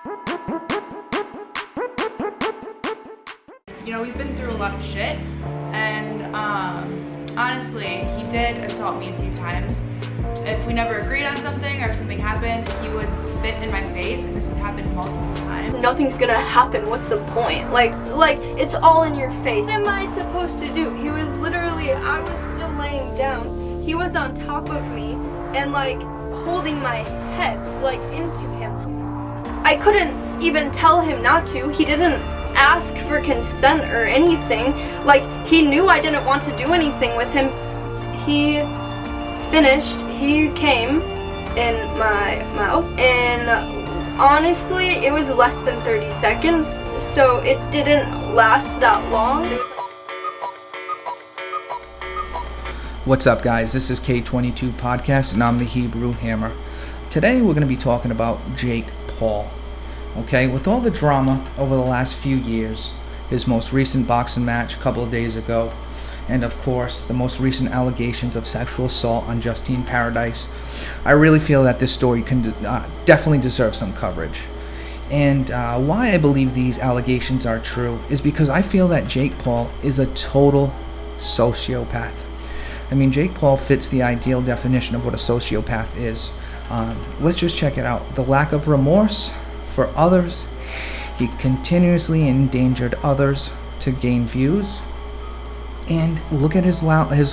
You know, we've been through a lot of shit, and honestly, he did assault me a few times. If we never agreed on something or if something happened, he would spit in my face, and this has happened multiple times. Nothing's gonna happen, what's the point? Like it's all in your face. What am I supposed to do? He was literally, I was still laying down. He was on top of me and like holding my head like into him. I couldn't even tell him not to. He didn't ask for consent or anything. Like, he knew I didn't want to do anything with him. He finished, he came in my mouth, and honestly, it was less than 30 seconds, so it didn't last that long. What's up, guys? This is K22 Podcast, and I'm the Hebrew Hammer. Today, we're going to be talking about Jake Paul. Okay, with all the drama over the last few years, his most recent boxing match a couple of days ago, and of course, the most recent allegations of sexual assault on Justine Paradise, I really feel that this story can definitely deserve some coverage. And why I believe these allegations are true is because I feel that Jake Paul is a total sociopath. I mean, Jake Paul fits the ideal definition of what a sociopath is. Let's just check it out. The lack of remorse for others. He continuously endangered others to gain views. And look at his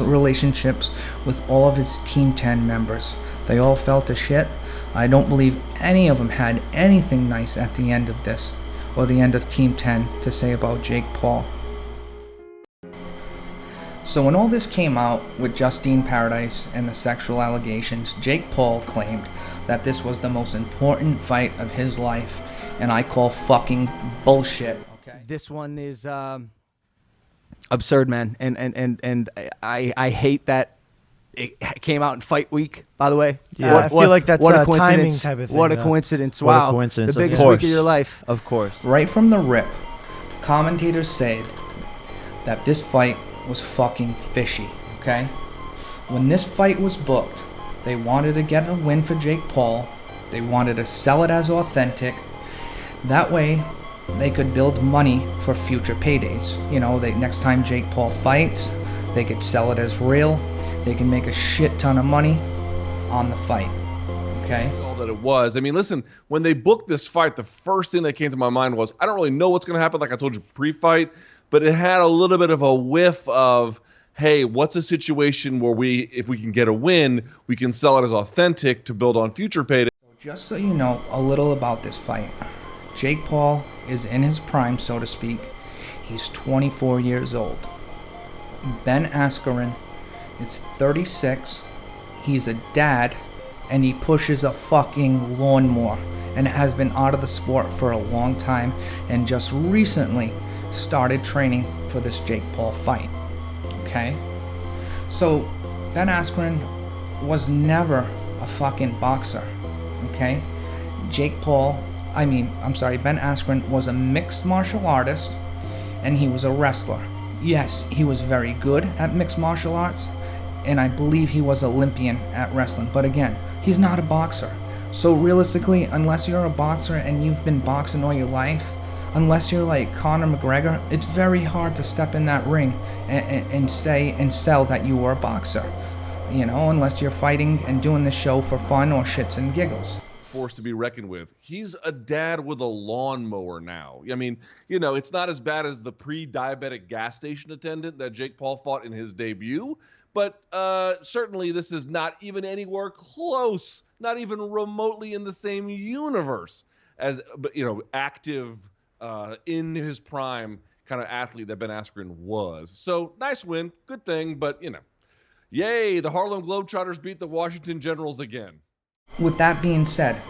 relationships with all of his Team 10 members. They all fell to shit. I don't believe any of them had anything nice at the end of this, or the end of Team 10, to say about Jake Paul. So when all this came out with Justine Paradise and the sexual allegations, Jake Paul claimed that this was the most important fight of his life, and I call fucking bullshit. Okay. This one is absurd, man, and I hate that it came out in fight week. By the way, yeah, I feel like that's a timing type of thing. What a coincidence! What wow, a coincidence. The biggest week of your life, of course. Right from the rip, commentators said that this fight was fucking fishy. Okay, when this fight was booked, they wanted to get a win for Jake Paul. They wanted to sell it as authentic. That way, they could build money for future paydays. You know, next time Jake Paul fights, they could sell it as real. They can make a shit ton of money on the fight. Okay? All that it was. I mean, listen, when they booked this fight, the first thing that came to my mind was, I don't really know what's going to happen, like I told you pre-fight, but it had a little bit of a whiff of, hey, what's a situation where if we can get a win, we can sell it as authentic to build on future paydays. Just so you know a little about this fight, Jake Paul is in his prime, so to speak. He's 24 years old. Ben Askren is 36. He's a dad, and he pushes a fucking lawnmower and has been out of the sport for a long time and just recently started training for this Jake Paul fight. Okay? So, Ben Askren was never a fucking boxer. Okay? Ben Askren was a mixed martial artist, and he was a wrestler. Yes, he was very good at mixed martial arts, and I believe he was Olympian at wrestling. But again, he's not a boxer. So realistically, unless you're a boxer and you've been boxing all your life, unless you're like Conor McGregor, it's very hard to step in that ring and say and sell that you were a boxer. You know, unless you're fighting and doing the show for fun or shits and giggles. Force to be reckoned with. He's a dad with a lawnmower now. I mean, you know, it's not as bad as the pre-diabetic gas station attendant that Jake Paul fought in his debut, but certainly this is not even anywhere close, not even remotely in the same universe as, you know, active in his prime kind of athlete that Ben Askren was. So nice win, good thing, but you know, yay, the Harlem Globetrotters beat the Washington Generals again. With that being said,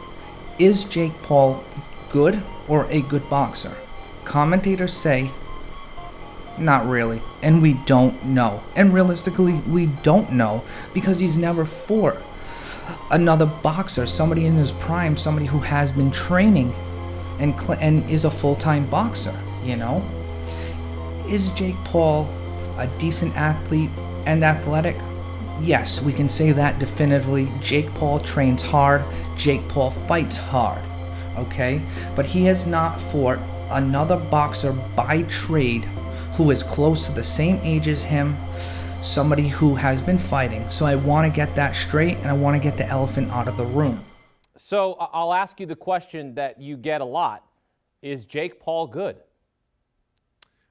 is Jake Paul good or a good boxer? Commentators say, not really, and we don't know. And realistically, we don't know because he's never fought another boxer, somebody in his prime, somebody who has been training and is a full-time boxer, you know? Is Jake Paul a decent athlete and athletic? Yes, we can say that definitively. Jake Paul trains hard. Jake Paul fights hard. okay? But he has not fought another boxer by trade who is close to the same age as him, somebody who has been fighting. So I want to get that straight, and I want to get the elephant out of the room. So I'll ask you the question that you get a lot. Is Jake Paul good?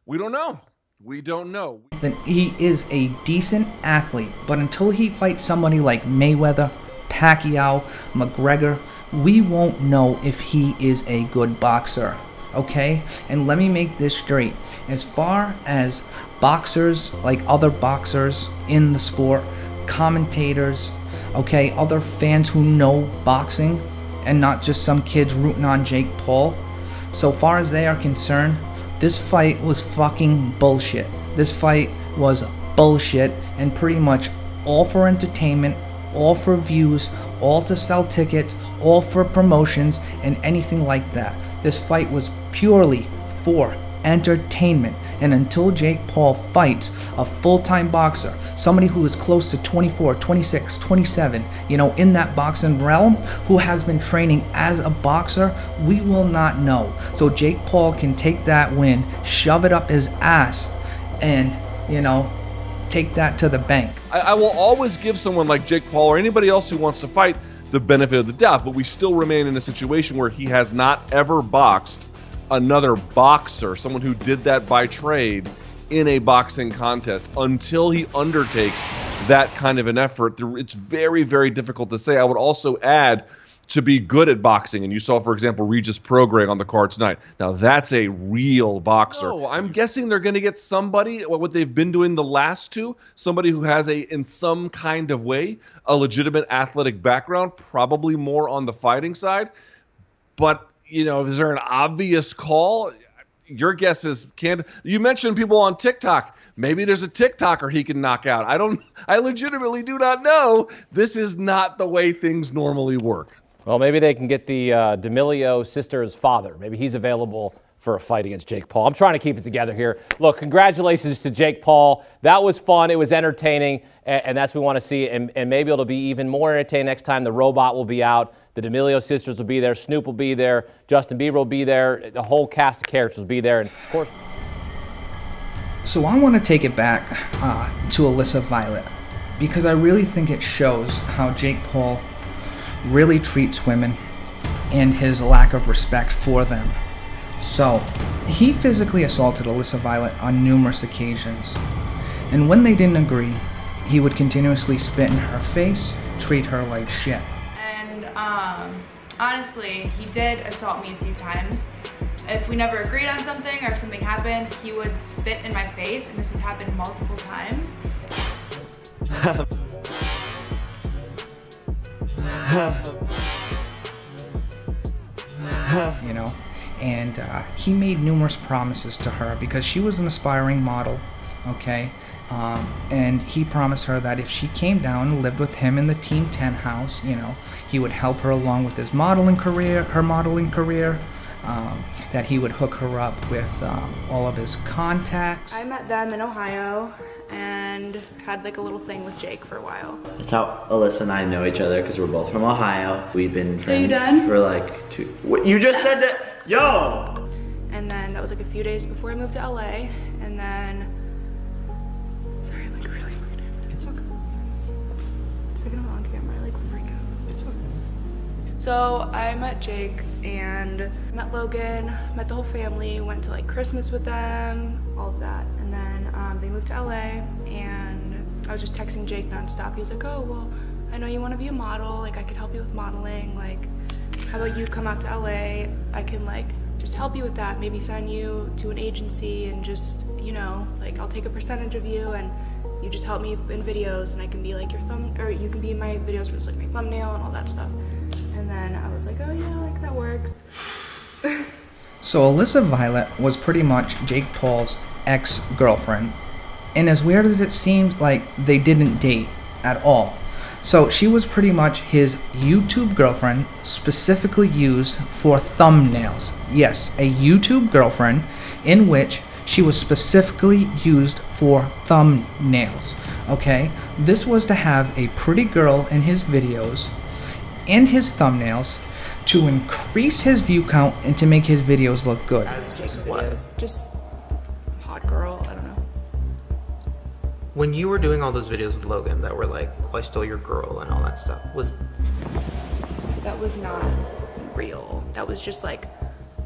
We don't know. We don't know. Then he is a decent athlete, but until he fights somebody like Mayweather, Pacquiao, McGregor, we won't know if he is a good boxer, okay? And let me make this straight. As far as boxers, like other boxers in the sport, commentators, okay, other fans who know boxing, and not just some kids rooting on Jake Paul, so far as they are concerned, this fight was fucking bullshit. This fight was bullshit, and pretty much all for entertainment, all for views, all to sell tickets, all for promotions, and anything like that. This fight was purely for entertainment. And until Jake Paul fights a full-time boxer, somebody who is close to 24, 26, 27, in that boxing realm, who has been training as a boxer, we will not know. So Jake Paul can take that win, shove it up his ass, and, take that to the bank. I will always give someone like Jake Paul or anybody else who wants to fight the benefit of the doubt, but we still remain in a situation where he has not ever boxed another boxer, someone who did that by trade, in a boxing contest. Until he undertakes that kind of an effort, it's very, very difficult to say. I would also add, to be good at boxing, and you saw, for example, Regis Prograis on the card tonight. Now, that's a real boxer. No, I'm guessing they're going to get somebody, what they've been doing the last two, somebody who has in some kind of way, a legitimate athletic background, probably more on the fighting side. But is there an obvious call? Your guess is you mentioned people on TikTok. Maybe there's a TikToker he can knock out. I legitimately do not know. This is not the way things normally work. Well, maybe they can get the D'Amelio sister's father. Maybe he's available for a fight against Jake Paul. I'm trying to keep it together here. Look, congratulations to Jake Paul. That was fun. It was entertaining, and that's what we want to see. And maybe it'll be even more entertaining next time. The robot will be out. The D'Amelio sisters will be there. Snoop will be there. Justin Bieber will be there. The whole cast of characters will be there. And, of course... So I want to take it back to Alyssa Violet, because I really think it shows how Jake Paul really treats women and his lack of respect for them. So, he physically assaulted Alyssa Violet on numerous occasions, and when they didn't agree, he would continuously spit in her face, treat her like shit. And honestly, he did assault me a few times. If we never agreed on something or if something happened, he would spit in my face, and this has happened multiple times. And he made numerous promises to her because she was an aspiring model, okay? And he promised her that if she came down and lived with him in the Team 10 house, he would help her along with his modeling career, that he would hook her up with all of his contacts. I met them in Ohio and had like a little thing with Jake for a while. That's how Alyssa and I know each other, because we're both from Ohio. We've been friends you done? for like 2... What, you just said that? Yo! And then that was like a few days before I moved to LA, and then... Sorry, I'm like really weird. It's okay. It's like I'm on camera, I like freak out. It's okay. So I met Jake and met Logan, met the whole family, went to like Christmas with them, all of that. And then they moved to LA, and I was just texting Jake nonstop. He was like, oh, well, I know you want to be a model, like I could help you with modeling, like how about you come out to LA, I can like just help you with that, maybe sign you to an agency and just, like I'll take a percentage of you and you just help me in videos and I can be like your or you can be in my videos where it's like my thumbnail and all that stuff. And then I was like, oh yeah, like that works. So Alyssa Violet was pretty much Jake Paul's ex-girlfriend. And as weird as it seems, like they didn't date at all. So she was pretty much his YouTube girlfriend, specifically used for thumbnails. Yes, a YouTube girlfriend in which she was specifically used for thumbnails. Okay? This was to have a pretty girl in his videos and his thumbnails to increase his view count and to make his videos look good. Jake's videos, just hot girl, I don't know. When you were doing all those videos with Logan that were like, oh, I stole your girl and all that stuff, that was not real. That was just like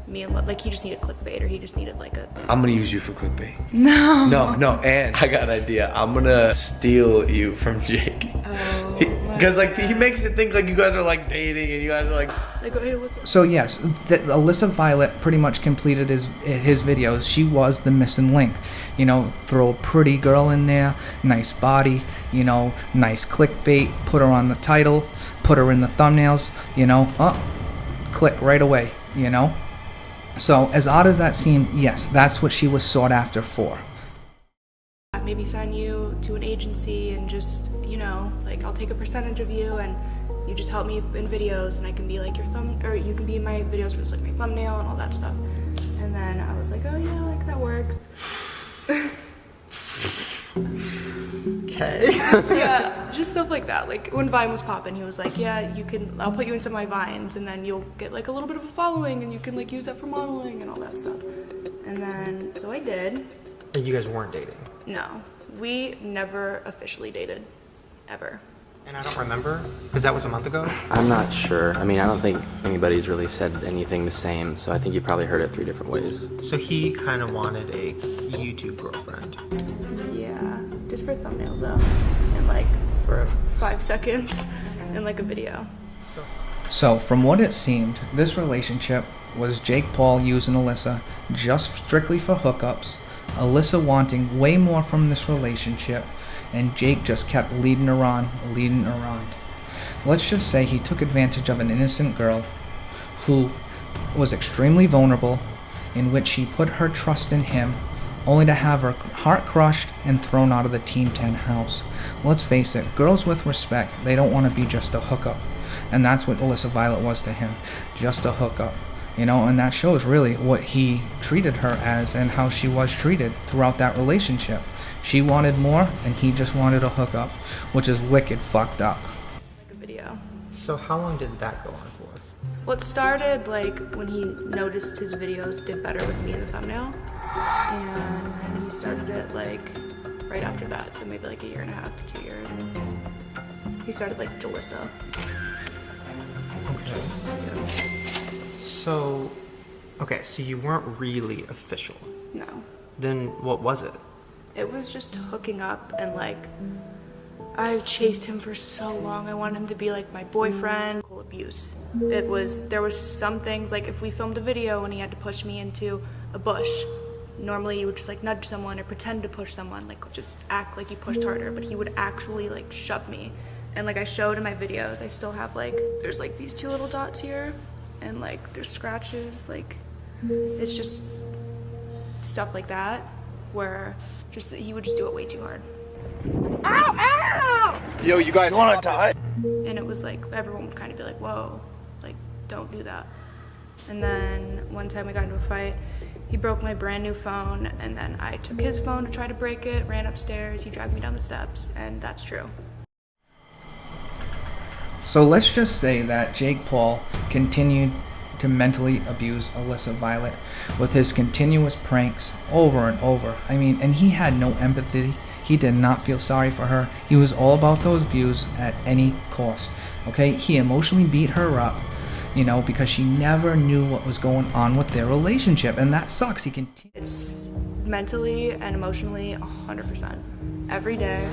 me and like he just needed clickbait, or he just needed like a. I'm gonna use you for clickbait. No. No, and I got an idea. I'm gonna steal you from Jake. Oh. Because like he makes it think like you guys are like dating and you guys are like. Hey, what's up? So yes, Alyssa Violet pretty much completed his videos. She was the missing link. You know, throw a pretty girl in there, nice body, you know, nice clickbait, put her on the title, put her in the thumbnails, you know, click right away, you know. So as odd as that seemed, yes, that's what she was sought after for. Maybe sign you to an agency and just, you know, like I'll take a percentage of you and you just help me in videos and I can be like your or you can be in my videos for just like my thumbnail and all that stuff. And then I was like, oh yeah, like that works. okay. Yeah, just stuff like that. Like when Vine was popping, he was like, yeah, I'll put you in some of my Vines and then you'll get like a little bit of a following and you can like use that for modeling and all that stuff. And then, so I did. And you guys weren't dating? No, we never officially dated, ever. And I don't remember, because that was a month ago? I'm not sure. I mean, I don't think anybody's really said anything the same, so I think you probably heard it 3 different ways. So he kind of wanted a YouTube girlfriend? Yeah, just for thumbnails though, and like for 5 seconds in like a video. So from what it seemed, this relationship was Jake Paul using Alyssa just strictly for hookups, Alyssa wanting way more from this relationship, and Jake just kept leading her on. Let's just say he took advantage of an innocent girl who was extremely vulnerable, in which she put her trust in him, only to have her heart crushed and thrown out of the Team 10 house. Let's face it, girls with respect, they don't want to be just a hookup. And that's what Alyssa Violet was to him, just a hookup. You know, and that shows really what he treated her as and how she was treated throughout that relationship. She wanted more and he just wanted a hookup, which is wicked fucked up. Like a video. So how long did that go on for? Well, it started like when he noticed his videos did better with me in the thumbnail, and then he started it like right after that, so maybe like 1.5 to 2 years. He started like Jalissa. Okay. Yeah. So, okay, so you weren't really official. No. Then what was it? It was just hooking up, and like I chased him for so long. I wanted him to be like my boyfriend. Abuse. There was some things like if we filmed a video and he had to push me into a bush, normally you would just like nudge someone or pretend to push someone, like just act like you pushed harder, but he would actually like shove me. And like I showed in my videos, I still have like, there's like these 2 little dots here, and like there's scratches, like it's just stuff like that where just he would just do it way too hard. Ow, ow! Yo, you guys want to die? And it was like everyone would kind of be like, whoa, like don't do that. And then one time we got into a fight, he broke my brand new phone, and then I took his phone to try to break it, ran upstairs, he dragged me down the steps, and that's true. So let's just say that Jake Paul continued to mentally abuse Alyssa Violet with his continuous pranks over and over. I mean, and he had no empathy. He did not feel sorry for her. He was all about those views at any cost. Okay? He emotionally beat her up, you know, because she never knew what was going on with their relationship, and that sucks. It's mentally and emotionally 100%. Every day.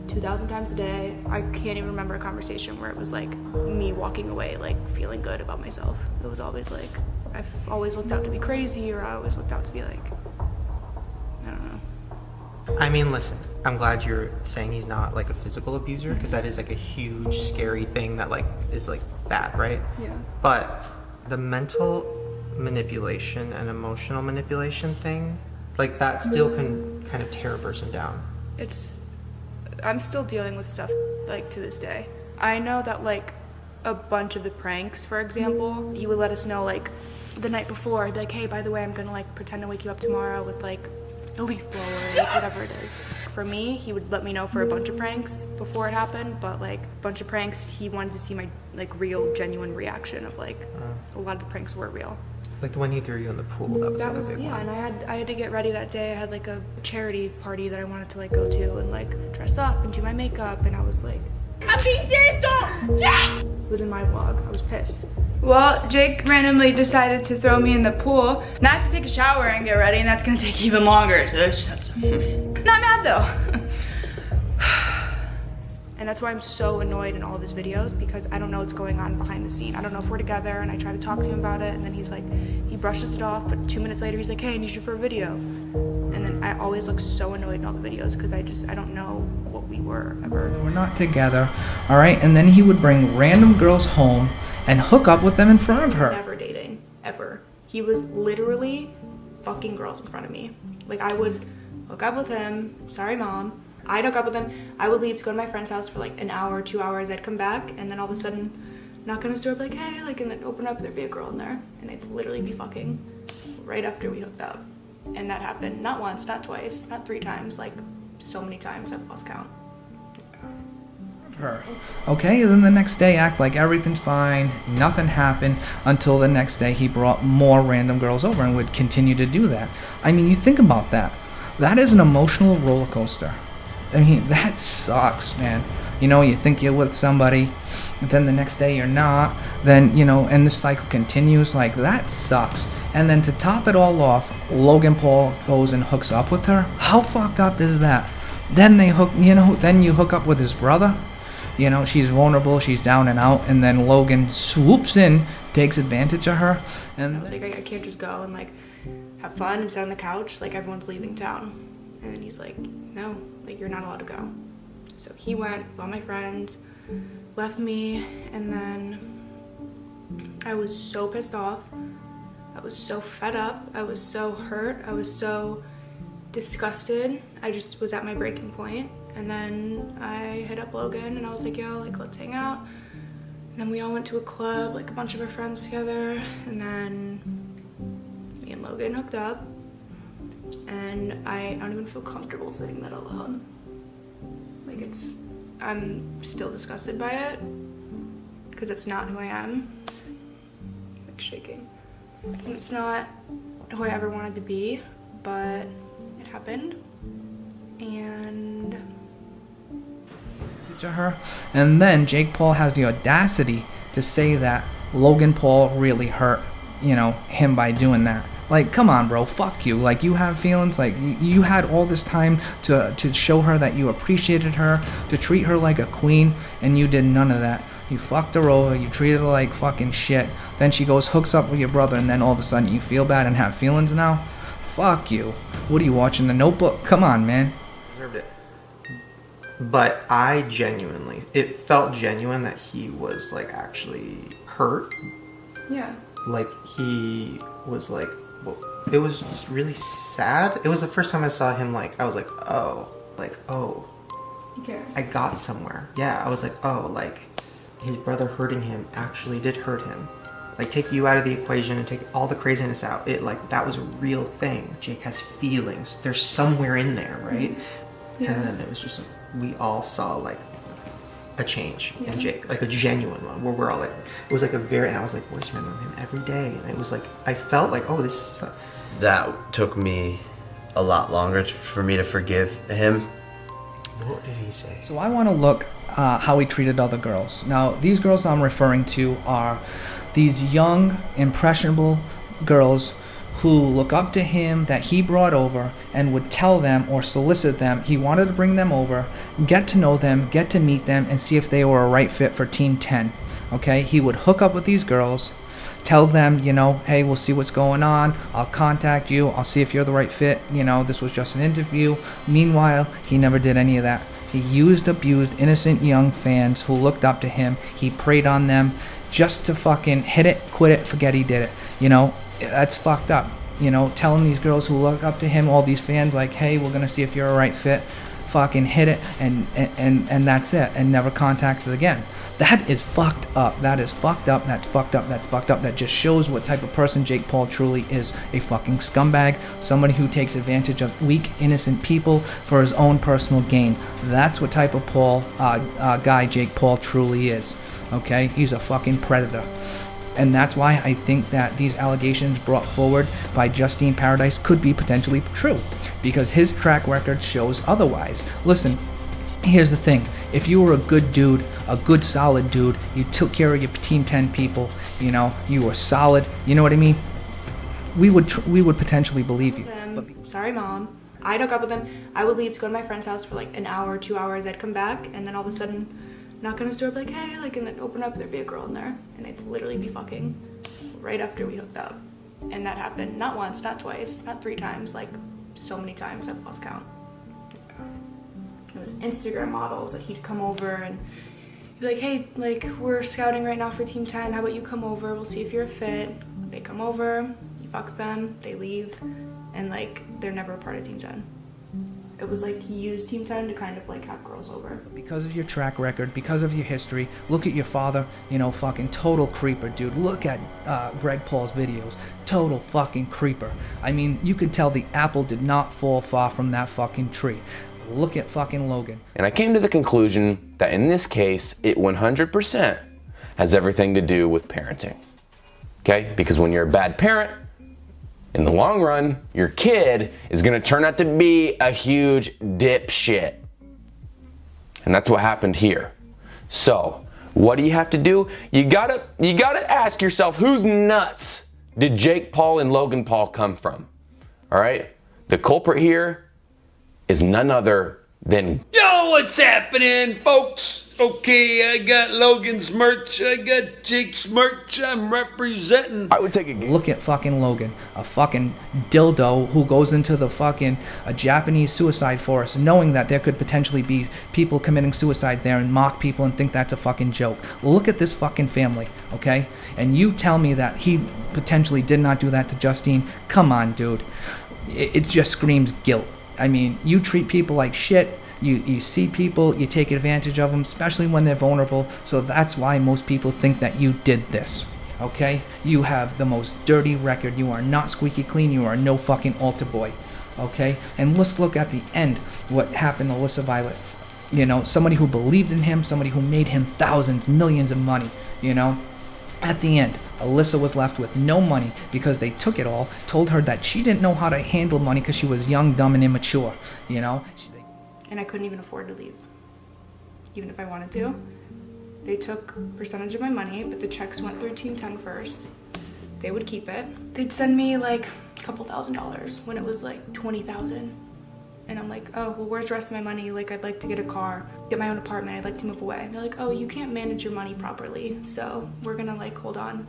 2,000 times a day. I can't even remember a conversation where it was like me walking away like feeling good about myself. It was always like I've always looked out to be crazy, or I always looked out to be like, I don't know. I mean, listen, I'm glad you're saying he's not like a physical abuser, because that is like a huge scary thing that like is like bad, right? Yeah. But the mental manipulation and emotional manipulation thing, like that still can kind of tear a person down. I'm still dealing with stuff like to this day. I know that like a bunch of the pranks, for example, he would let us know like the night before. I'd be like, hey, by the way, I'm gonna like pretend to wake you up tomorrow with like a leaf blower, like whatever it is. for me, he would let me know for a bunch of pranks before it happened, but like a bunch of pranks, he wanted to see my like real, genuine reaction of like a lot of the pranks were real. Like the one he threw you in the pool, that was like a big one. And I had to get ready that day. I had like a charity party that I wanted to like go to and like dress up and do my makeup, and I was like, I'm being serious, don't! Jake! It was in my vlog. I was pissed. Well, Jake randomly decided to throw me in the pool. Now I have to take a shower and get ready, and that's gonna take even longer, so it's just, not mad though. And that's why I'm so annoyed in all of his videos, because I don't know what's going on behind the scene. I don't know if we're together, and I try to talk to him about it, and then he's like, he brushes it off, but 2 minutes later he's like, hey, I need you for a video. And then I always look so annoyed in all the videos, because I don't know what we were ever. We're not together, all right? And then he would bring random girls home and hook up with them in front of her. Never dating, ever. He was literally fucking girls in front of me. Like, I would hook up with him, sorry mom. I'd hook up with him, I would leave to go to my friend's house for like an hour, 2 hours, I'd come back, and then all of a sudden, knock on his door, like, hey, like, and then open up, there'd be a girl in there, and they'd literally be fucking right after we hooked up. And that happened, not once, not twice, not 3 times, like, so many times I've lost count. Her. Okay, and then the next day act like everything's fine, nothing happened, until the next day he brought more random girls over and would continue to do that. I mean, you think about that. That is an emotional roller coaster. I mean, that sucks, man. You know, you think you're with somebody, and then the next day you're not, then, you know, and the cycle continues. Like, that sucks. And then to top it all off, Logan Paul goes and hooks up with her. How fucked up is that? Then they hook, you know, then you hook up with his brother. You know, she's vulnerable, she's down and out, and then Logan swoops in, takes advantage of her. And I was like, I can't just go and like have fun and sit on the couch like everyone's leaving town. And then he's like, no, like, you're not allowed to go. So he went with all my friends, left me, and then I was so pissed off. I was so fed up. I was so hurt. I was so disgusted. I just was at my breaking point. And then I hit up Logan and I was like, yo, like, let's hang out. And then we all went to a club, like a bunch of our friends together. And then me and Logan hooked up. And I don't even feel comfortable saying that out loud. Like, I'm still disgusted by it, because it's not who I am. Like, shaking. And it's not who I ever wanted to be, but it happened. And to her. And then Jake Paul has the audacity to say that Logan Paul really hurt, you know, him by doing that. Like, come on, bro, fuck you. Like, you have feelings. Like, you had all this time to show her that you appreciated her, to treat her like a queen, and you did none of that. You fucked her over, you treated her like fucking shit. Then she goes, hooks up with your brother, and then all of a sudden you feel bad and have feelings now? Fuck you. What are you watching, The Notebook? Come on, man. Deserved it. But I genuinely, it felt genuine that he was like actually hurt. yeah. Like, he was like, well, it was just really sad. It was the first time I saw him, like, I was like, oh, Who cares? I got somewhere. Yeah, I was like, oh, like, his brother hurting him actually did hurt him. Like, take you out of the equation and take all the craziness out. It, like, that was a real thing. Jake has feelings. There's somewhere in there, right? Yeah. And then it was just, we all saw, like, a change in Jake, like a genuine one, where we're all like, it was like a very, and I was like voice remembering him every day, and it was like, I felt like, oh, this is that took me a lot longer for me to forgive him. What did he say? So I want to look how he treated other girls. Now, these girls I'm referring to are these young, impressionable girls who look up to him, that he brought over, and would tell them or solicit them. He wanted to bring them over, get to know them, get to meet them, and see if they were a right fit for Team 10. Okay? He would hook up with these girls, tell them, you know, hey, we'll see what's going on. I'll contact you. I'll see if you're the right fit. You know, this was just an interview. Meanwhile, he never did any of that. He used, abused innocent young fans who looked up to him. He preyed on them just to fucking hit it, quit it, forget he did it. You know, that's fucked up. You know, telling these girls who look up to him, all these fans, like, hey, we're gonna see if you're a right fit, fucking hit it, and that's it, and never contacted again. That is fucked up. That is fucked up. That's fucked up. That's fucked up. That just shows what type of person Jake Paul truly is. A fucking scumbag. Somebody who takes advantage of weak, innocent people for his own personal gain. That's what type of guy Jake Paul truly is. Okay? He's a fucking predator. And that's why I think that these allegations brought forward by Justine Paradise could be potentially true. Because his track record shows otherwise. Listen, here's the thing. If you were a good dude, a good solid dude, you took care of your Team 10 people, you know, you were solid, you know what I mean? We would potentially believe you. Sorry, Mom. I broke up with him. I would leave to go to my friend's house for like an hour, 2 hours. I'd come back, and then all of a sudden, knock on his door, be like, hey, like, and then open up, there'd be a girl in there, and they'd literally be fucking right after we hooked up. And that happened not once, not twice, not 3 times, like so many times I've lost count. It was Instagram models that he'd come over and be like, hey, like, we're scouting right now for Team 10. How about you come over? We'll see if you're a fit. They come over, he fucks them, they leave, and like, they're never a part of Team 10. It was like he used Team 10 to kind of like have girls over. Because of your track record, because of your history, look at your father, you know, fucking total creeper, dude. Look at Greg Paul's videos. Total fucking creeper. I mean, you can tell the apple did not fall far from that fucking tree. Look at fucking Logan. And I came to the conclusion that in this case, it 100% has everything to do with parenting. Okay? Because when you're a bad parent, in the long run, your kid is gonna turn out to be a huge dipshit. And that's what happened here. So, what do you have to do? You gotta ask yourself, whose nuts did Jake Paul and Logan Paul come from? All right? The culprit here is none other than... Yo, what's happening, folks? Okay, I got Logan's merch, I got Jake's merch, I'm representing. I would take a... Look at fucking Logan, a fucking dildo who goes into the fucking Japanese suicide forest knowing that there could potentially be people committing suicide there and mock people and think that's a fucking joke. Look at this fucking family, okay? And you tell me that he potentially did not do that to Justine? Come on, dude. It just screams guilt. I mean, you treat people like shit. You see people, you take advantage of them, especially when they're vulnerable. So that's why most people think that you did this, okay? You have the most dirty record. You are not squeaky clean. You are no fucking altar boy, okay? And let's look at the end, what happened to Alyssa Violet. You know, somebody who believed in him, somebody who made him thousands, millions of money, you know? At the end, Alyssa was left with no money because they took it all, told her that she didn't know how to handle money because she was young, dumb, and immature, you know? And I couldn't even afford to leave, even if I wanted to. They took a percentage of my money, but the checks went through Team 10 first. They would keep it. They'd send me like a couple $1,000s when it was like 20,000. And I'm like, oh, well, where's the rest of my money? Like, I'd like to get a car, get my own apartment, I'd like to move away. And they're like, oh, you can't manage your money properly, so we're gonna like hold on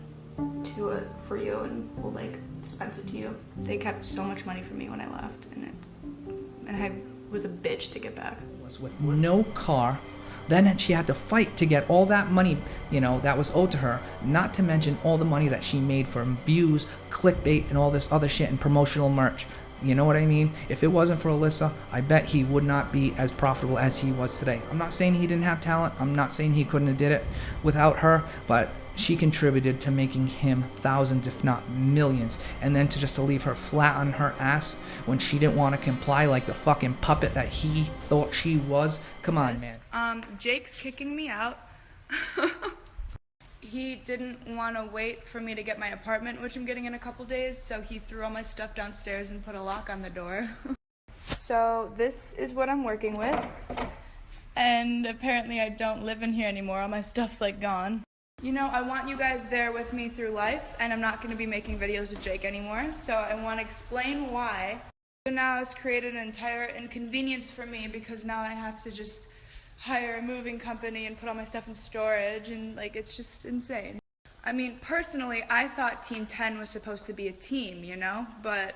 to it for you and we'll like dispense it to you. They kept so much money from me when I left, and I was a bitch to get back. With no car, then she had to fight to get all that money, you know, that was owed to her, not to mention all the money that she made from views, clickbait, and all this other shit and promotional merch. You know what I mean? If it wasn't for Alyssa, I bet he would not be as profitable as he was today. I'm not saying he didn't have talent. I'm not saying he couldn't have did it without her, but she contributed to making him thousands, if not millions. And then to leave her flat on her ass when she didn't want to comply like the fucking puppet that he thought she was. Come on, man. Jake's kicking me out. He didn't want to wait for me to get my apartment, which I'm getting in a couple days, so he threw all my stuff downstairs and put a lock on the door. So this is what I'm working with. And apparently I don't live in here anymore. All my stuff's like gone. You know, I want you guys there with me through life, and I'm not going to be making videos with Jake anymore, so I want to explain why. So now it's created an entire inconvenience for me because now I have to just hire a moving company and put all my stuff in storage, and like, it's just insane. I mean, personally, I thought Team 10 was supposed to be a team, you know, but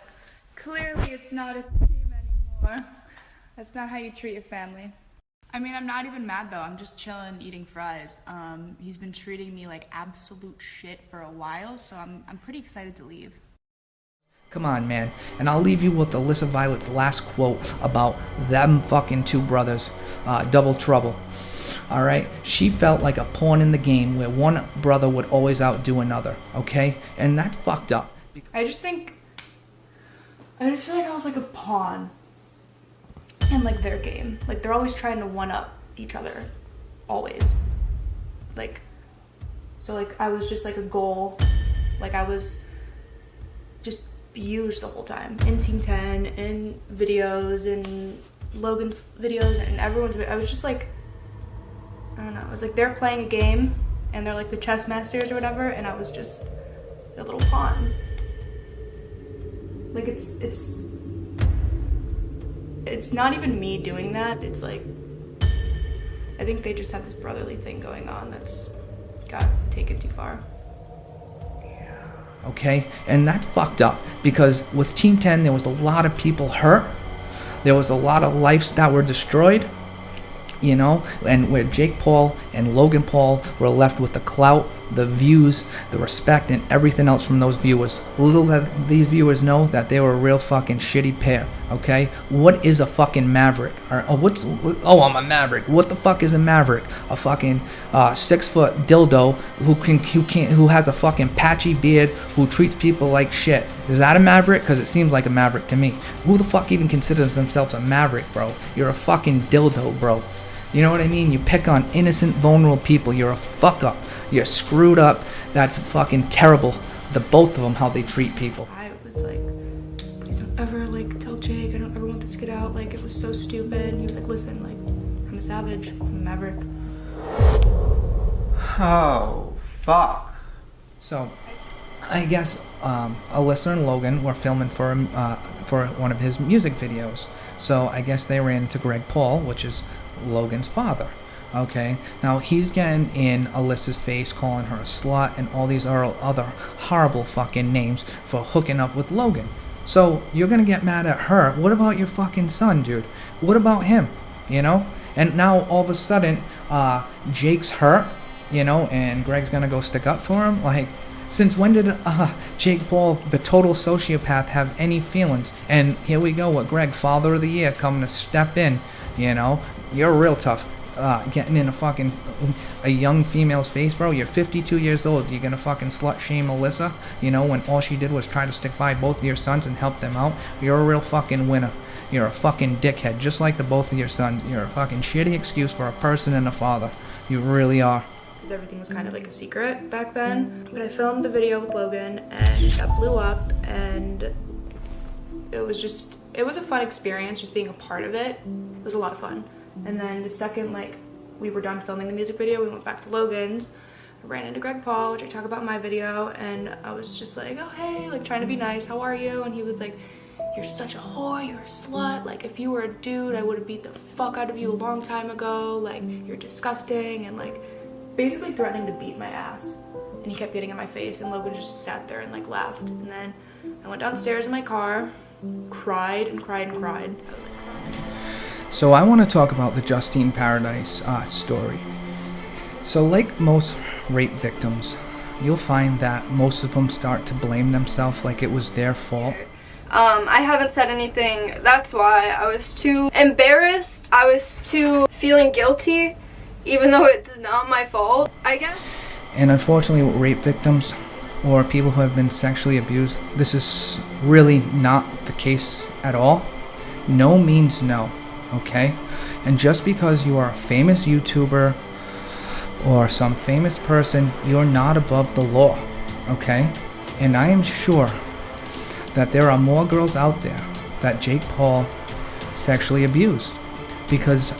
clearly it's not a team anymore. That's not how you treat your family. I mean, I'm not even mad though, I'm just chilling, eating fries. He's been treating me like absolute shit for a while, so I'm pretty excited to leave. Come on, man. And I'll leave you with Alyssa Violet's last quote about them fucking two brothers, double trouble. all right? She felt like a pawn in the game where one brother would always outdo another, okay? And that's fucked up. I just feel like I was like a pawn in like their game. Like they're always trying to one up each other, always. Like, so like I was just like a goal. Like I was just used the whole time in Team 10, in videos, in Logan's videos, and everyone's. I was just like, I don't know. It was like they're playing a game and they're like the chess masters or whatever, and I was just a little pawn. Like it's not even me doing that. It's like I think they just have this brotherly thing going on that's got taken too far. Okay, and that's fucked up because with Team 10 there was a lot of people hurt, there was a lot of lives that were destroyed, you know, and where Jake Paul and Logan Paul were left with the clout, the views, the respect, and everything else from those viewers. Little that these viewers know that they were a real fucking shitty pair, okay? What is a fucking maverick? I'm a maverick. What the fuck is a maverick? A fucking 6-foot dildo who has a fucking patchy beard, who treats people like shit. Is that a maverick? Because it seems like a maverick to me. Who the fuck even considers themselves a maverick, bro? You're a fucking dildo, bro. You know what I mean? You pick on innocent, vulnerable people. You're a fuck up. You're screwed up. That's fucking terrible. The both of them, how they treat people. I was like, please don't ever like tell Jake. I don't ever want this to get out. Like it was so stupid. And he was like, listen, like I'm a savage. I'm a maverick. Oh, fuck. So, I guess Alyssa and Logan were filming for one of his music videos. So I guess they ran into Greg Paul, which is Logan's father. Okay, now he's getting in Alyssa's face, calling her a slut and all these other horrible fucking names for hooking up with Logan. So you're gonna get mad at her. What about your fucking son, dude? What about him? You know? And now all of a sudden, Jake's hurt, you know, and Greg's gonna go stick up for him. Like, since when did Jake Paul, the total sociopath, have any feelings? And here we go with Greg, Father of the Year, coming to step in. You know, you're real tough. Getting in a young female's face, bro. You're 52 years old. You're gonna fucking slut shame Alyssa, you know, when all she did was try to stick by both of your sons and help them out. You're a real fucking winner. You're a fucking dickhead, just like the both of your sons. You're a fucking shitty excuse for a person and a father. You really are. Because everything was kind of like a secret back then. But I filmed the video with Logan and that blew up, and it was a fun experience just being a part of it. It was a lot of fun. And then the second like we were done filming the music video, we went back to Logan's. I ran into Greg Paul, which I talk about in my video, and I was just like, oh hey, like trying to be nice, how are you? And he was like, you're such a whore, you're a slut, like if you were a dude I would have beat the fuck out of you a long time ago, like you're disgusting, and like basically threatening to beat my ass. And he kept getting in my face, and Logan just sat there and like laughed. And then I went downstairs in my car, cried and cried and cried. I was like, so I want to talk about the Justine Paradise story. So like most rape victims, you'll find that most of them start to blame themselves like it was their fault. I haven't said anything. That's why I was too embarrassed. I was too feeling guilty, even though it's not my fault, I guess. And unfortunately with rape victims or people who have been sexually abused, this is really not the case at all. No means no. Okay? And just because you are a famous YouTuber or some famous person, you're not above the law. Okay? And I am sure that there are more girls out there that Jake Paul sexually abused. Because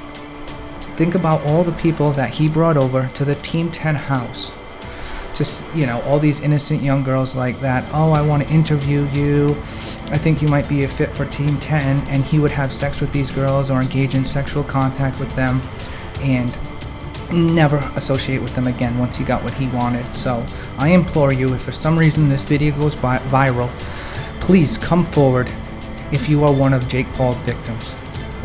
think about all the people that he brought over to the Team 10 house. Just, you know, all these innocent young girls like that. Oh, I want to interview you. I think you might be a fit for Team 10. And he would have sex with these girls or engage in sexual contact with them and never associate with them again once he got what he wanted. So I implore you, if for some reason this video goes viral, please come forward if you are one of Jake Paul's victims.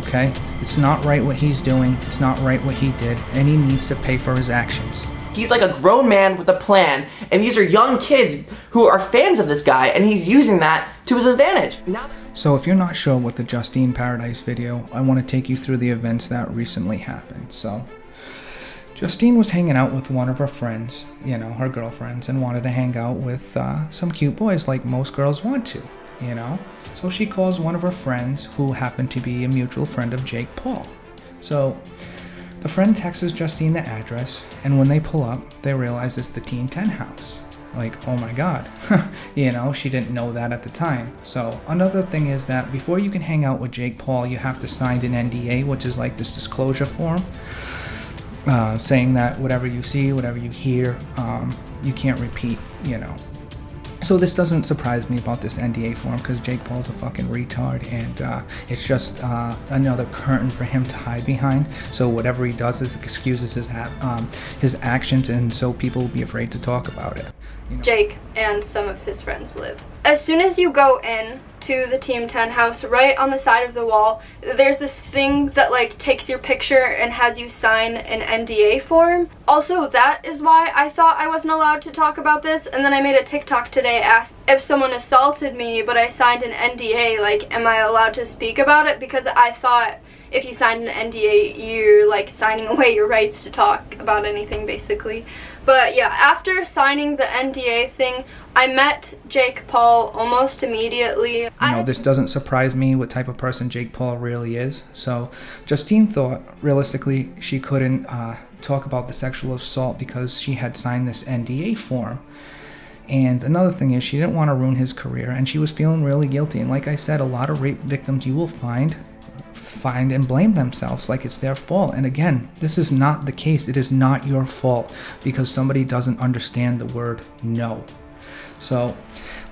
Okay? It's not right what he's doing. It's not right what he did. And he needs to pay for his actions. He's like a grown man with a plan, and these are young kids who are fans of this guy, and he's using that to his advantage. So if you're not sure what the Justine Paradise video, I want to take you through the events that recently happened. So Justine was hanging out with one of her friends, you know, her girlfriends, and wanted to hang out with some cute boys like most girls want to, you know. So she calls one of her friends who happened to be a mutual friend of Jake Paul. So the friend texts Justine the address, and when they pull up, they realize it's the Team 10 house. Like, oh my god, you know, she didn't know that at the time. So another thing is that before you can hang out with Jake Paul, you have to sign an NDA, which is like this disclosure form, saying that whatever you see, whatever you hear, you can't repeat, you know. So this doesn't surprise me about this NDA form, because Jake Paul's a fucking retard, and it's just another curtain for him to hide behind. So whatever he does is excuses his actions, and so people will be afraid to talk about it. You know? Jake and some of his friends live. As soon as you go in to the Team 10 house, right on the side of the wall, there's this thing that like takes your picture and has you sign an NDA form. Also, that is why I thought I wasn't allowed to talk about this, and then I made a TikTok today asked if someone assaulted me but I signed an NDA, like, am I allowed to speak about it? Because I thought if you signed an NDA, you're like signing away your rights to talk about anything, basically. But yeah, after signing the NDA thing, I met Jake Paul almost immediately. You know, this doesn't surprise me what type of person Jake Paul really is. So Justine thought, realistically, she couldn't talk about the sexual assault because she had signed this NDA form. And another thing is, she didn't want to ruin his career, and she was feeling really guilty. And like I said, a lot of rape victims you will find and blame themselves like it's their fault. And again, this is not the case. It is not your fault because somebody doesn't understand the word no. So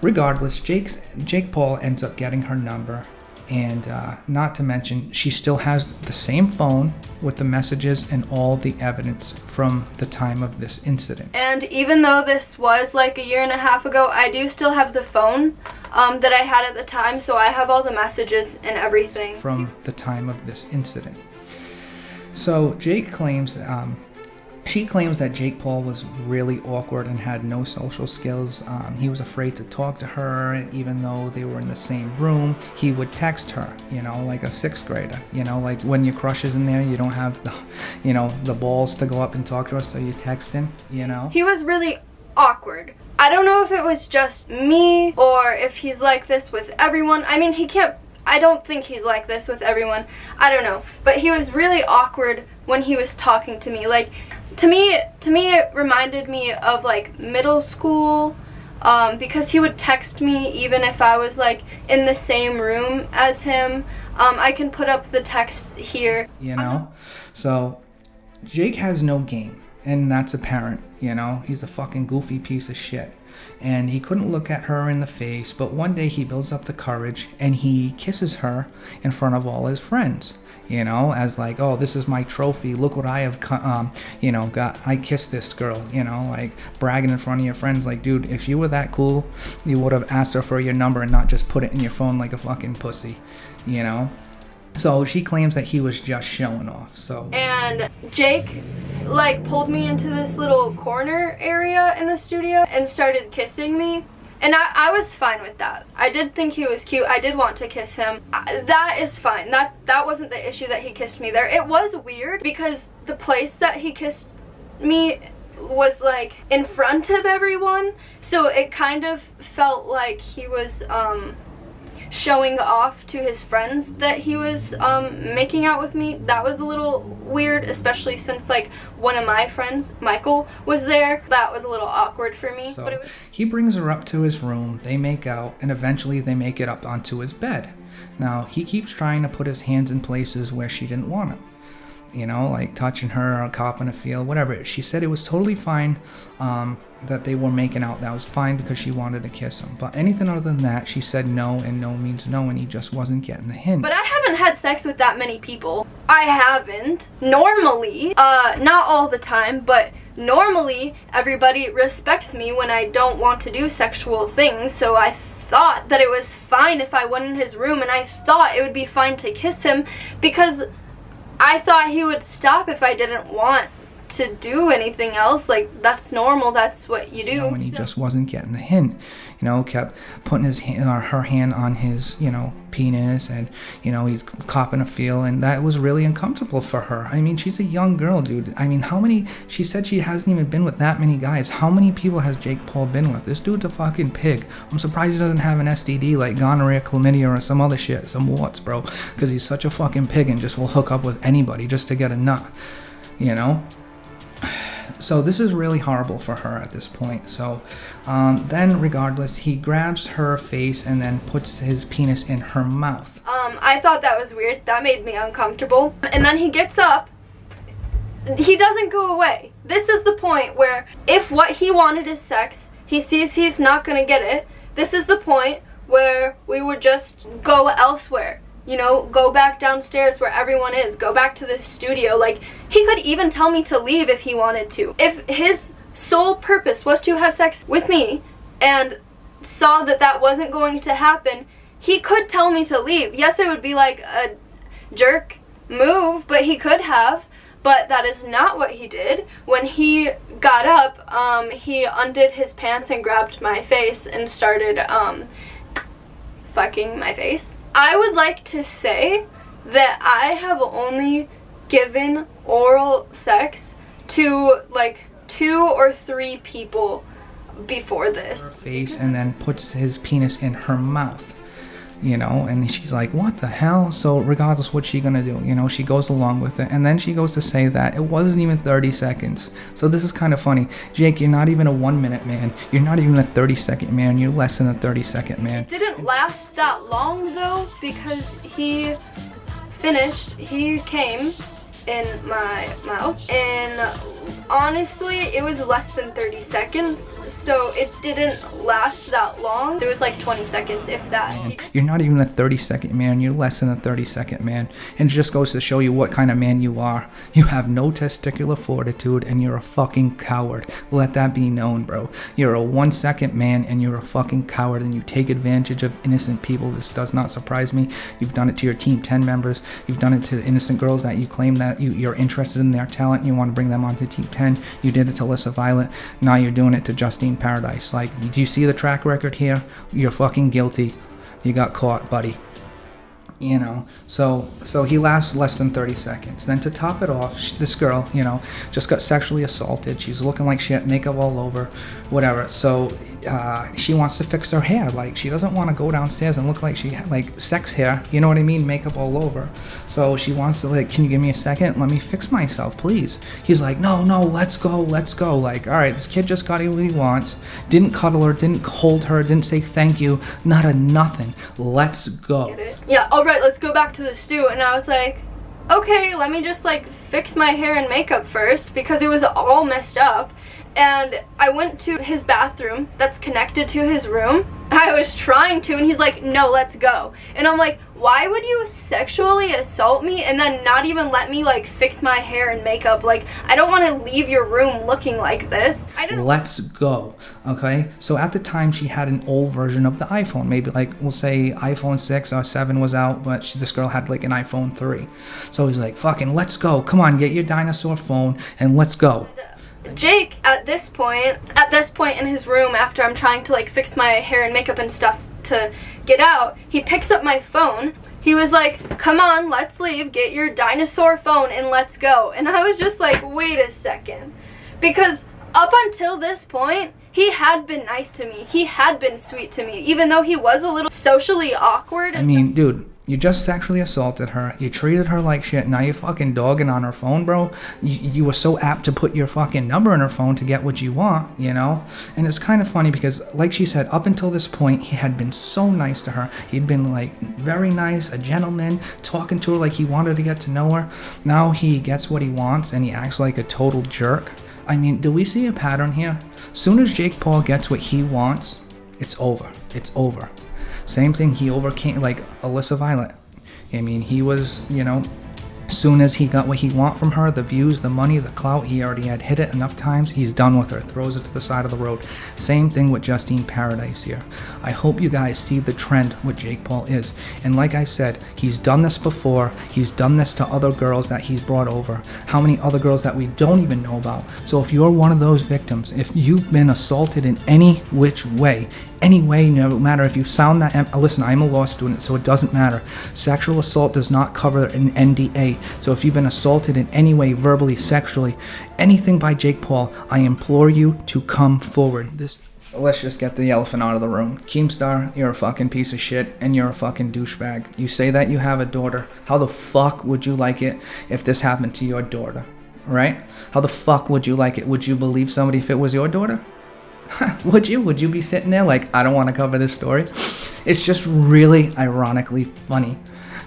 regardless, Jake Paul ends up getting her number, and not to mention, she still has the same phone with the messages and all the evidence from the time of this incident. And even though this was like a year and a half ago, I do still have the phone that I had at the time, so I have all the messages and everything. From the time of this incident. So Jake claims, she claims that Jake Paul was really awkward and had no social skills. He was afraid to talk to her, even though they were in the same room. He would text her, you know, like a 6th grader. You know, like when your crush is in there, you don't have the, you know, the balls to go up and talk to her, so you text him, you know. He was really awkward. I don't know if it was just me or if he's like this with everyone. I mean, I don't think he's like this with everyone. I don't know. But he was really awkward when he was talking to me. Like, to me it reminded me of like middle school, because he would text me even if I was like in the same room as him. I can put up the text here. You know? So Jake has no game, and that's apparent, you know? He's a fucking goofy piece of shit. And he couldn't look at her in the face, but one day he builds up the courage and he kisses her in front of all his friends, you know, as like, oh, this is my trophy, look what I have, you know, got, I kissed this girl, you know, like bragging in front of your friends. Like, dude, if you were that cool, you would have asked her for your number and not just put it in your phone like a fucking pussy, you know. So she claims that he was just showing off. So, and Jake like pulled me into this little corner area in the studio and started kissing me, and I was fine with that. I did think he was cute. I did want to kiss him. That is fine. That wasn't the issue that he kissed me there. It was weird because the place that he kissed me was like in front of everyone, so it kind of felt like he was showing off to his friends that he was making out with me. That was a little weird, especially since like one of my friends, Michael, was there. That was a little awkward for me. So he brings her up to his room, they make out, and eventually they make it up onto his bed. Now he keeps trying to put his hands in places where she didn't want him, you know, like touching her or copping a feel, whatever. She said it was totally fine that they were making out. That was fine because she wanted to kiss him. But anything other than that, she said no, and no means no, and he just wasn't getting the hint. But I haven't had sex with that many people. I haven't. Normally, not all the time, but normally everybody respects me when I don't want to do sexual things, so I thought that it was fine if I went in his room, and I thought it would be fine to kiss him because I thought he would stop if I didn't want to do anything else. Like, that's normal, that's what you do. You know, and he just wasn't getting the hint. You kept putting his hand, or her hand on his, penis, and, he's copping a feel, and that was really uncomfortable for her. I mean, she's a young girl, dude. I mean, she said she hasn't even been with that many guys. How many people has Jake Paul been with? This dude's a fucking pig. I'm surprised he doesn't have an STD like gonorrhea, chlamydia, or some other shit, some warts, bro, because he's such a fucking pig and just will hook up with anybody just to get a nut, So this is really horrible for her at this point. So then regardless, he grabs her face and then puts his penis in her mouth. I thought that was weird. That made me uncomfortable. And then he gets up. He doesn't go away. This is the point where if what he wanted is sex, he sees he's not going to get it. This is the point where we would just go elsewhere. Go back downstairs where everyone is. Go back to the studio. Like, he could even tell me to leave if he wanted to. If his sole purpose was to have sex with me and saw that that wasn't going to happen, he could tell me to leave. Yes, it would be like a jerk move, but he could have. But that is not what he did. When he got up, he undid his pants and grabbed my face and started fucking my face. I would like to say that I have only given oral sex to like 2 or 3 people before this. Face, and then puts his penis in her mouth. And she's like, what the hell? So regardless, what's she gonna do? She goes along with it, and then she goes to say that it wasn't even 30 seconds. So this is kind of funny. Jake, you're not even a 1 minute man. You're not even a 30-second man. You're less than a 30-second man. It didn't last that long though, because he finished, he came in my mouth, and honestly it was less than 30 seconds, so it didn't last that long. It was like 20 seconds, if that. You're not even a 30-second man. You're less than a 30-second man. And it just goes to show you what kind of man you are. You have no testicular fortitude, and you're a fucking coward. Let that be known, bro. You're a 1-second man, and you're a fucking coward, and you take advantage of innocent people. This does not surprise me. You've done it to your Team 10 members. You've done it to innocent girls that you claim that you're interested in their talent. You want to bring them onto Team 10. You did it to Alyssa Violet. Now you're doing it to Justine Paradise. Like, do you see the track record here? You're fucking guilty. You got caught, buddy. So he lasts less than 30 seconds. Then to top it off, this girl, just got sexually assaulted. She's looking like shit, makeup all over, whatever. So she wants to fix her hair. Like, she doesn't want to go downstairs and look like she had like sex hair, you know what I mean, makeup all over. So she wants to, like, can you give me a second? Let me fix myself, please. He's like, no, let's go. Like, all right, this kid just got what he wants. Didn't cuddle her, didn't hold her, didn't say thank you, not a nothing. Let's go. Yeah, all right, let's go back to the stew. And I was like, okay, let me just like fix my hair and makeup first, because it was all messed up. And I went to his bathroom that's connected to his room. I was trying to, and he's like, no, let's go. And I'm like, why would you sexually assault me and then not even let me like fix my hair and makeup? Like, I don't want to leave your room looking like this. Let's go. Okay, so at the time she had an old version of the iPhone. Maybe like, we'll say iPhone 6 or 7 was out, but this girl had like an iPhone 3. So he's like, fucking let's go. Come on, get your dinosaur phone and let's go. Jake, at this point in his room, after I'm trying to like fix my hair and makeup and stuff to get out, he picks up my phone. He was like, come on, let's leave, get your dinosaur phone and let's go. And I was just like, wait a second. Because up until this point, he had been nice to me. He had been sweet to me, even though he was a little socially awkward. I mean, dude, you just sexually assaulted her. You treated her like shit. Now you're fucking dogging on her phone, bro. You were so apt to put your fucking number in her phone to get what you want, And it's kind of funny because, like she said, up until this point, he had been so nice to her. He'd been, like, very nice, a gentleman, talking to her like he wanted to get to know her. Now he gets what he wants and he acts like a total jerk. I mean, do we see a pattern here? Soon as Jake Paul gets what he wants, it's over. It's over. Same thing, he overcame, like, Alyssa Violet. I mean, he was, Soon as he got what he want from her, the views, the money, the clout, he already had hit it enough times, he's done with her, throws it to the side of the road. Same thing with Justine Paradise here. I hope you guys see the trend what Jake Paul is. And like I said, he's done this before, he's done this to other girls that he's brought over. How many other girls that we don't even know about? So if you're one of those victims, if you've been assaulted in any which way, anyway, no matter if you sound that, listen, I'm a law student, so it doesn't matter. Sexual assault does not cover an NDA. So if you've been assaulted in any way, verbally, sexually, anything by Jake Paul, I implore you to come forward. Let's just get the elephant out of the room. Keemstar, you're a fucking piece of shit, and you're a fucking douchebag. You say that you have a daughter. How the fuck would you like it if this happened to your daughter? Right? How the fuck would you like it? Would you believe somebody if it was your daughter? Would you? Would you be sitting there like, I don't want to cover this story? It's just really ironically funny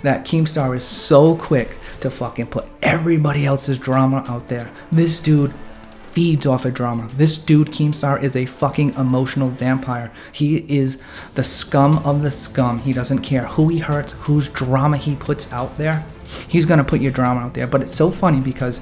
that Keemstar is so quick to fucking put everybody else's drama out there. This dude feeds off of drama. This dude, Keemstar, is a fucking emotional vampire. He is the scum of the scum. He doesn't care who he hurts, whose drama he puts out there. He's gonna put your drama out there. But it's so funny because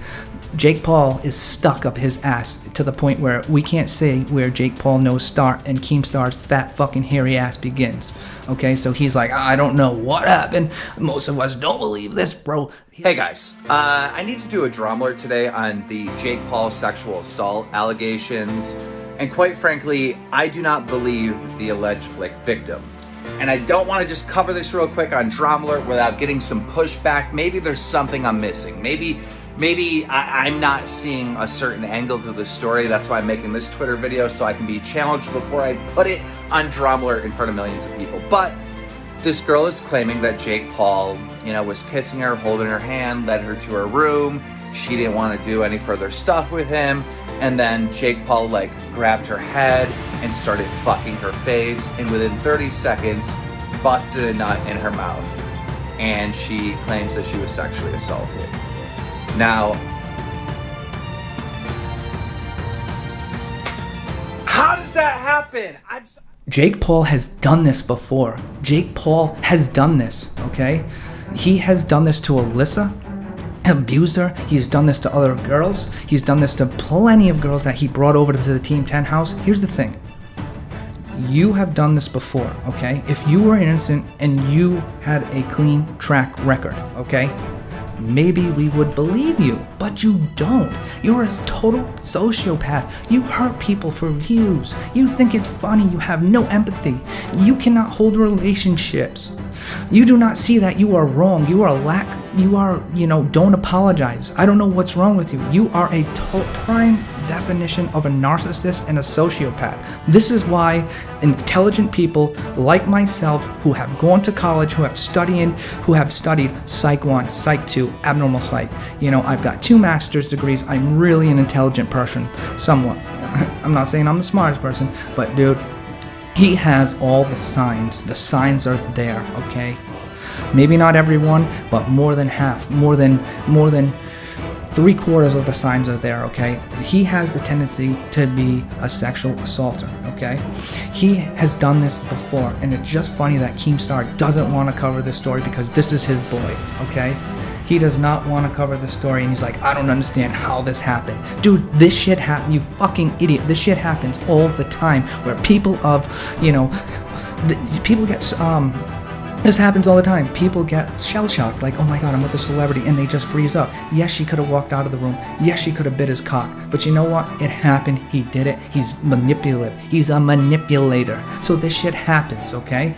Jake Paul is stuck up his ass to the point where we can't say where Jake Paul knows start and Keemstar's fat fucking hairy ass begins. Okay, so he's like, I don't know what happened. Most of us don't believe this, bro. Hey guys, I need to do a drama alert today on the Jake Paul sexual assault allegations. And quite frankly, I do not believe the alleged victim. And I don't want to just cover this real quick on drama alert without getting some pushback. Maybe there's something I'm missing. Maybe I'm not seeing a certain angle to the story. That's why I'm making this Twitter video, so I can be challenged before I put it on drama alert in front of millions of people. But this girl is claiming that Jake Paul, was kissing her, holding her hand, led her to her room. She didn't want to do any further stuff with him. And then Jake Paul grabbed her head and started fucking her face. And within 30 seconds, busted a nut in her mouth. And she claims that she was sexually assaulted. Now, how does that happen? Jake Paul has done this before. Jake Paul has done this, okay? He has done this to Alyssa, abused her. He's done this to other girls. He's done this to plenty of girls that he brought over to the Team 10 house. Here's the thing. You have done this before, okay? If you were innocent and you had a clean track record, okay? Maybe we would believe you, but you don't. You're a total sociopath. You hurt people for views. You think it's funny. You have no empathy. You cannot hold relationships. You do not see that you are wrong. Don't apologize. I don't know what's wrong with you. You are a prime definition of a narcissist and a sociopath. This is why intelligent people like myself who have gone to college, who have studied Psych 1, Psych 2, Abnormal Psych. I've got 2 master's degrees. I'm really an intelligent person, somewhat. I'm not saying I'm the smartest person, but dude, he has all the signs. The signs are there, okay? Maybe not everyone, but more than half, more than 3/4 of the signs are there, okay? He has the tendency to be a sexual assaulter, okay? He has done this before, and it's just funny that Keemstar doesn't want to cover this story because this is his boy, okay? He does not want to cover the story, and he's like, I don't understand how this happened. Dude, this shit happened, you fucking idiot. This shit happens all the time where people this happens all the time. People get shell-shocked, like, oh my god, I'm with a celebrity, and they just freeze up. Yes, she could have walked out of the room. Yes, she could have bit his cock. But you know what? It happened. He did it. He's manipulative. He's a manipulator. So this shit happens, okay?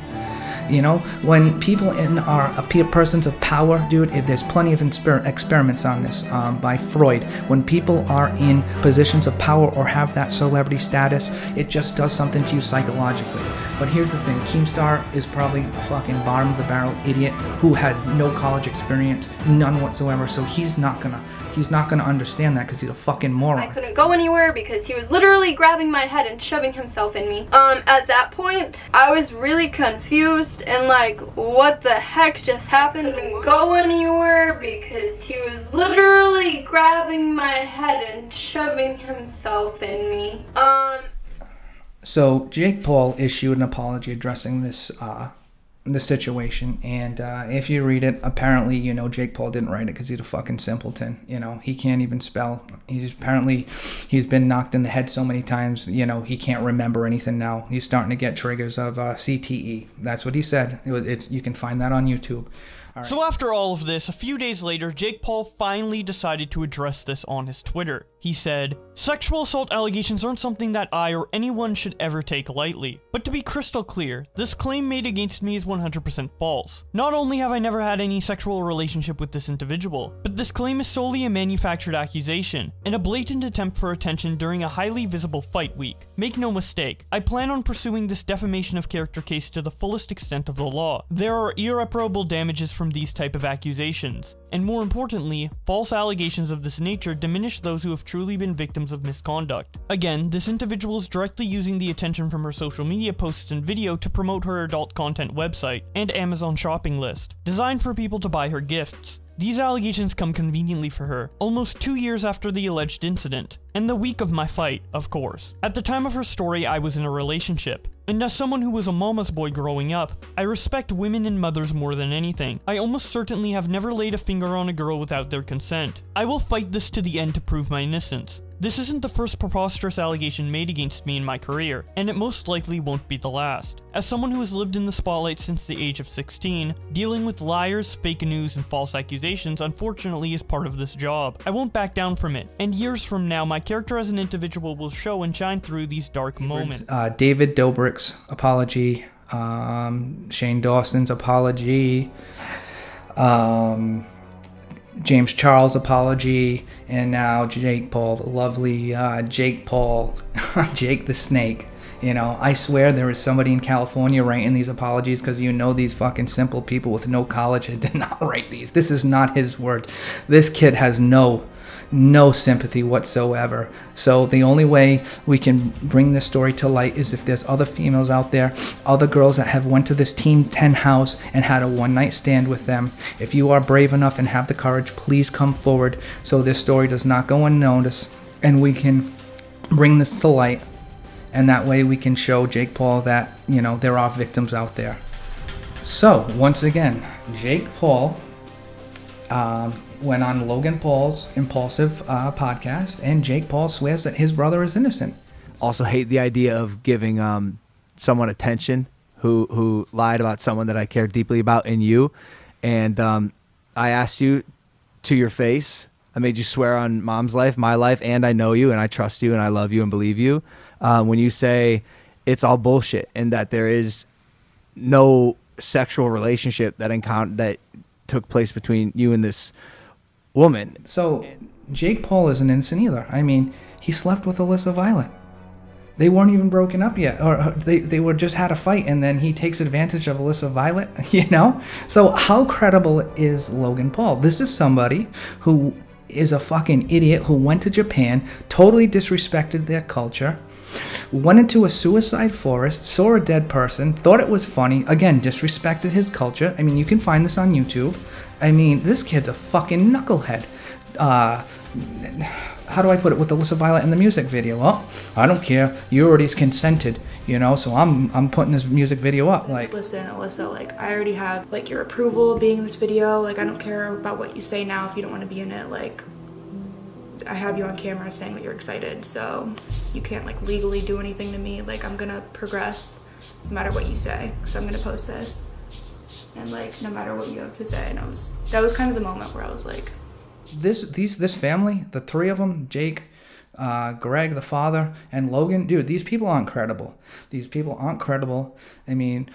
When people are persons of power, dude, there's plenty of experiments on this by Freud. When people are in positions of power or have that celebrity status, it just does something to you psychologically. But here's the thing, Keemstar is probably a fucking bottom of the barrel idiot who had no college experience, none whatsoever, so he's not gonna understand that because he's a fucking moron. I couldn't go anywhere because he was literally grabbing my head and shoving himself in me. At that point, I was really confused and like, what the heck just happened? I couldn't go anywhere because he was literally grabbing my head and shoving himself in me. So Jake Paul issued an apology addressing this the situation. And if you read it, apparently, you know, Jake Paul didn't write it because he's a fucking simpleton. You know, he can't even spell. He's been knocked in the head so many times, you know, he can't remember anything now. He's starting to get triggers of CTE. That's what he said. You can find that on YouTube. So after all of this, a few days later, Jake Paul finally decided to address this on his Twitter. He said, "Sexual assault allegations aren't something that I or anyone should ever take lightly. But to be crystal clear, this claim made against me is 100% false. Not only have I never had any sexual relationship with this individual, but this claim is solely a manufactured accusation, and a blatant attempt for attention during a highly visible fight week. Make no mistake, I plan on pursuing this defamation of character case to the fullest extent of the law. There are irreparable damages from these type of accusations, and more importantly, false allegations of this nature diminish those who have truly been victims of misconduct." Again, this individual is directly using the attention from her social media posts and video to promote her adult content website and Amazon shopping list, designed for people to buy her gifts. These allegations come conveniently for her, almost 2 years after the alleged incident, and the week of my fight, of course. At the time of her story, I was in a relationship, and as someone who was a mama's boy growing up, I respect women and mothers more than anything. I almost certainly have never laid a finger on a girl without their consent. I will fight this to the end to prove my innocence. This isn't the first preposterous allegation made against me in my career, and it most likely won't be the last. As someone who has lived in the spotlight since the age of 16, dealing with liars, fake news, and false accusations unfortunately is part of this job. I won't back down from it, and years from now my character as an individual will show and shine through these dark moments. David Dobrik's apology, Shane Dawson's apology, James Charles' apology, and now Jake Paul, the lovely Jake Paul, Jake the Snake. You know, I swear there is somebody in California writing these apologies, because you know these fucking simple people with no college did not write these. This is not his words. This kid has no sympathy whatsoever. So the only way we can bring this story to light is if there's other females out there, other girls that have went to this Team 10 house and had a one-night stand with them. If you are brave enough and have the courage, please come forward so this story does not go unnoticed, and we can bring this to light, and that way we can show Jake Paul that, you know, there are victims out there. So once again, Jake Paul went on Logan Paul's Impulsive podcast, and Jake Paul swears that his brother is innocent. Also hate the idea of giving someone attention who lied about someone that I care deeply about in you. And I asked you to your face. I made you swear on mom's life, my life, and I know you, and I trust you, and I love you and believe you. When you say it's all bullshit and that there is no sexual relationship that took place between you and this woman. So Jake Paul isn't innocent either. I mean, he slept with Alyssa Violet. They weren't even broken up yet, or they were just had a fight, and then he takes advantage of Alyssa Violet, you know? So how credible is Logan Paul? This is somebody who is a fucking idiot who went to Japan, totally disrespected their culture, went into a suicide forest, saw a dead person, thought it was funny, again, disrespected his culture. I mean, you can find this on YouTube. I mean, this kid's a fucking knucklehead. How do I put it with Alyssa Violet in the music video? Well, I don't care. You already consented, you know, so I'm putting this music video up. Like, listen, Alyssa, like, I already have, like, your approval of being in this video. Like, I don't care about what you say now if you don't want to be in it. Like, I have you on camera saying that you're excited, so you can't, like, legally do anything to me. Like, I'm gonna progress no matter what you say. So I'm gonna post this, and, like, no matter what you have to say. And that was kind of the moment where I was like, this family, the three of them, Jake, Greg, the father, and Logan, dude, these people aren't credible. These people aren't credible. I mean,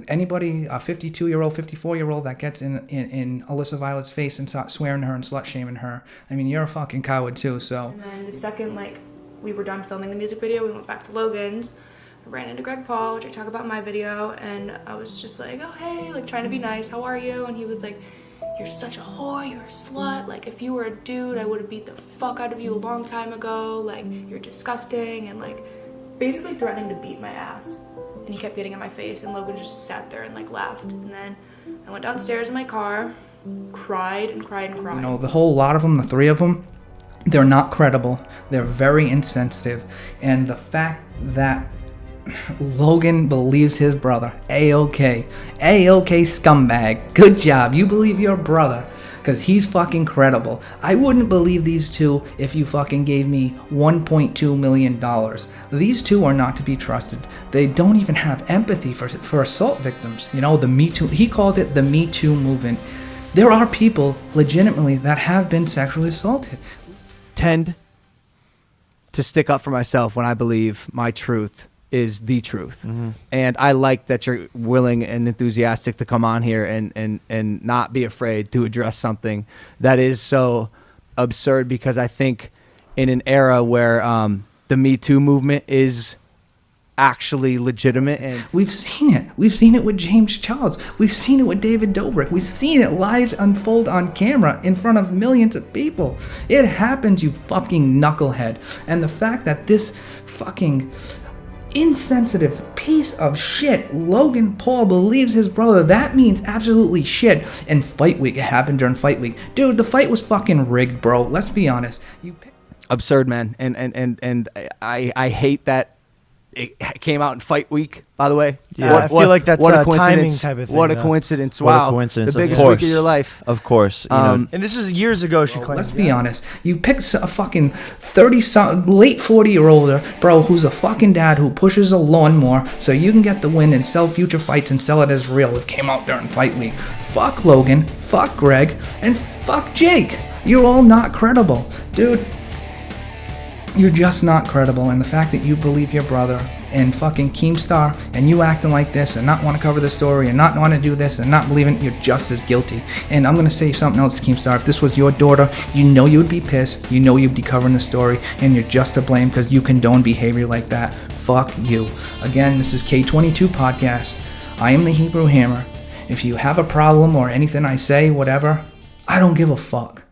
anybody, a 52-year-old, 54-year-old that gets in Alyssa Violet's face and starts swearing to her and slut-shaming her, I mean, you're a fucking coward too, so. And then the second, like, we were done filming the music video, we went back to Logan's. I ran into Greg Paul, which I talk about in my video, and I was just like, oh, hey, like, trying to be nice, how are you? And he was like, you're such a whore, you're a slut, like, if you were a dude, I would have beat the fuck out of you a long time ago, like, you're disgusting, and, like, basically threatening to beat my ass. And he kept getting in my face, and Logan just sat there and, like, laughed. And then I went downstairs in my car, cried and cried and cried. You know, the whole lot of them, the three of them, they're not credible. They're very insensitive. And the fact that Logan believes his brother. A-OK. A-OK, scumbag. Good job. You believe your brother. Because he's fucking credible. I wouldn't believe these two if you fucking gave me $1.2 million. These two are not to be trusted. They don't even have empathy for assault victims. You know, the Me Too, he called it the Me Too movement. There are people, legitimately, that have been sexually assaulted. Tend to stick up for myself when I believe my truth is the truth. And I like that you're willing and enthusiastic to come on here and not be afraid to address something that is so absurd, because I think in an era where the Me Too movement is actually legitimate, and we've seen it with James Charles, we've seen it with David Dobrik, we've seen it live unfold on camera in front of millions of people. It happens, you fucking knucklehead. And the fact that this fucking insensitive piece of shit, Logan Paul, believes his brother, that means absolutely shit. And Fight Week, it happened during Fight Week. Dude, the fight was fucking rigged, bro. Let's be honest. Absurd, man. And I hate that it came out in Fight Week, by the way. Yeah, I feel like that's a timing type of thing. What a coincidence. What wow. a coincidence. The biggest week of your life. Of course. You know, and this is years ago, she claims. Let's be honest. You pick a fucking 30-something, late 40-year-older, bro, who's a fucking dad who pushes a lawnmower so you can get the win and sell future fights and sell it as real. It came out during Fight Week. Fuck Logan, fuck Greg, and fuck Jake. You're all not credible. Dude, you're just not credible. And the fact that you believe your brother and fucking Keemstar and you acting like this and not want to cover the story and not want to do this and not believing, you're just as guilty. And I'm going to say something else, Keemstar. If this was your daughter, you know you would be pissed. You know you'd be covering the story, and you're just to blame because you condone behavior like that. Fuck you. Again, this is K22 Podcast. I am the Hebrew Hammer. If you have a problem or anything I say, whatever, I don't give a fuck.